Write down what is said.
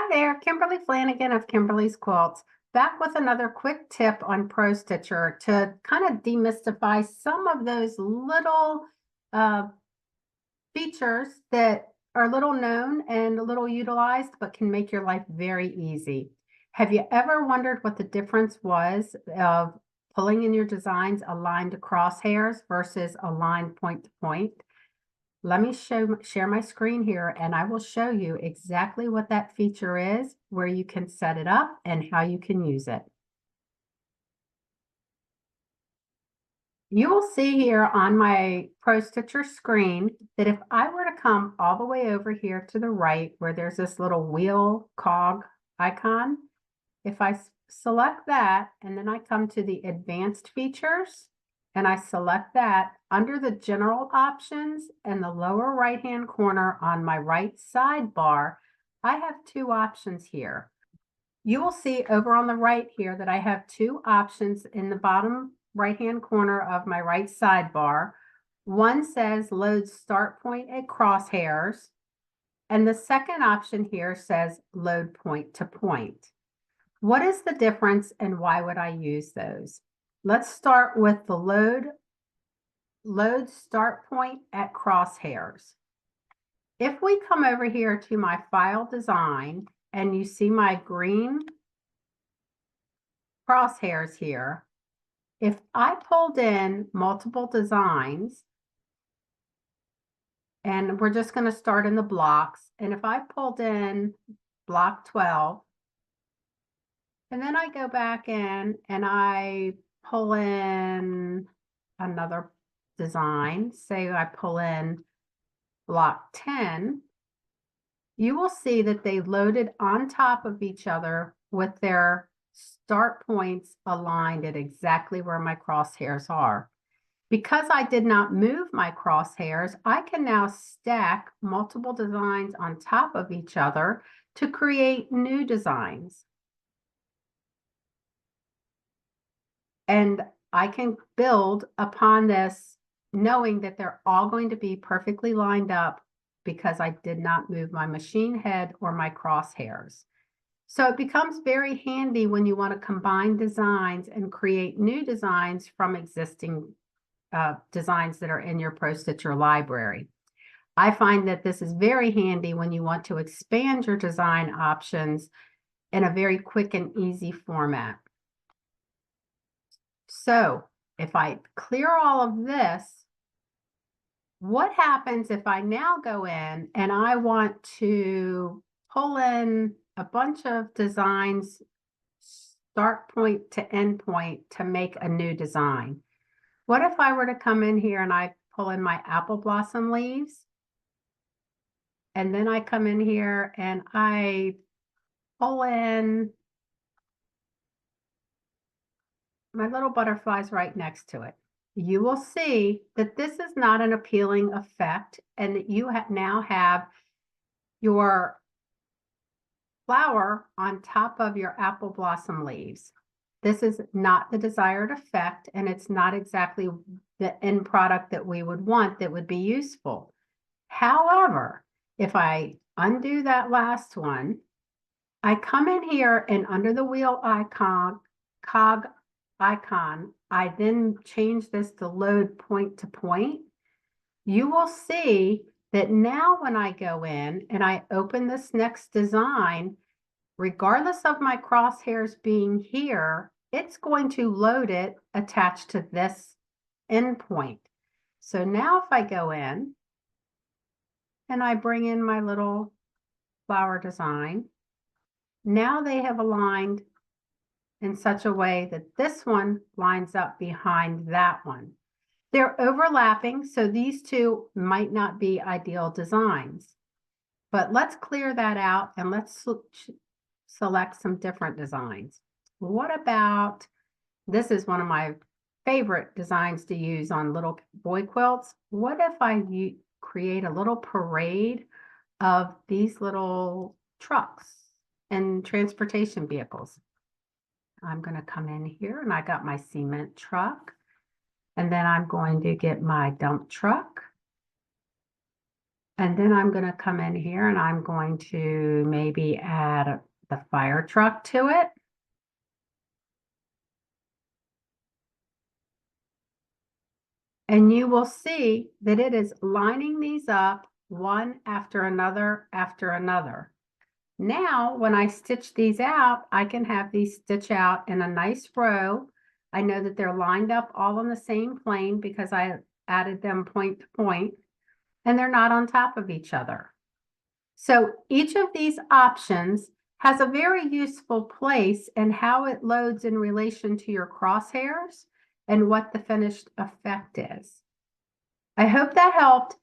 Hi there, Kimberly Flanagan of Kimberly's Quilts, back with another quick tip on Pro Stitcher to kind of demystify some of those little uh, features that are little known and a little utilized, but can make your life very easy. Have you ever wondered what the difference was of pulling in your designs aligned to crosshairs versus aligned point to point? Let me share my screen here and I will show you exactly what that feature is, where you can set it up and how you can use it. You will see here on my Pro Stitcher screen that if I were to come all the way over here to the right where there's this little wheel cog icon, if I select that and then I come to the advanced features, and I select that under the general options in the lower right hand corner on my right sidebar, I have two options here. You will see over on the right here that I have two options in the bottom right hand corner of my right sidebar. One says load start point at crosshairs, and the second option here says load point to point. What is the difference and why would I use those? Let's start with the load start point at crosshairs. If we come over here to my file design and you see my green crosshairs here, if I pulled in multiple designs, and we're just going to start in the blocks, and if I pulled in block 12, and then I go back in and I pull in another design, say I pull in block 10, you will see that they loaded on top of each other with their start points aligned at exactly where my crosshairs are. Because I did not move my crosshairs, I can now stack multiple designs on top of each other to create new designs. And I can build upon this knowing that they're all going to be perfectly lined up because I did not move my machine head or my crosshairs. So it becomes very handy when you want to combine designs and create new designs from existing designs that are in your Pro Stitcher library. I find that this is very handy when you want to expand your design options in a very quick and easy format. So if I clear all of this, what happens if I now go in and I want to pull in a bunch of designs, start point to end point, to make a new design? What if I were to come in here and I pull in my apple blossom leaves, and then I come in here and I pull in my little butterflies right next to it? You will see that this is not an appealing effect and that you now have your flower on top of your apple blossom leaves. This is not the desired effect, and it's not exactly the end product that we would want that would be useful. However, if I undo that last one, I come in here and under the wheel icon, cog icon, I then change this to load point to point. You will see that now when I go in and I open this next design, regardless of my crosshairs being here, it's going to load it attached to this endpoint. So now if I go in and I bring in my little flower design, now they have aligned in such a way that this one lines up behind that one. They're overlapping, so these two might not be ideal designs. But let's clear that out and let's select some different designs. What about, this is one of my favorite designs to use on little boy quilts. What if I create a little parade of these little trucks and transportation vehicles? I'm going to come in here and I got my cement truck, and then I'm going to get my dump truck, And then I'm going to come in here and I'm going to maybe add the fire truck to it. And you will see that it is lining these up one after another after another. Now, when I stitch these out, I can have these stitch out in a nice row. I know that they're lined up all on the same plane because I added them point to point, and they're not on top of each other. So each of these options has a very useful place in how it loads in relation to your crosshairs and what the finished effect is. I hope that helped.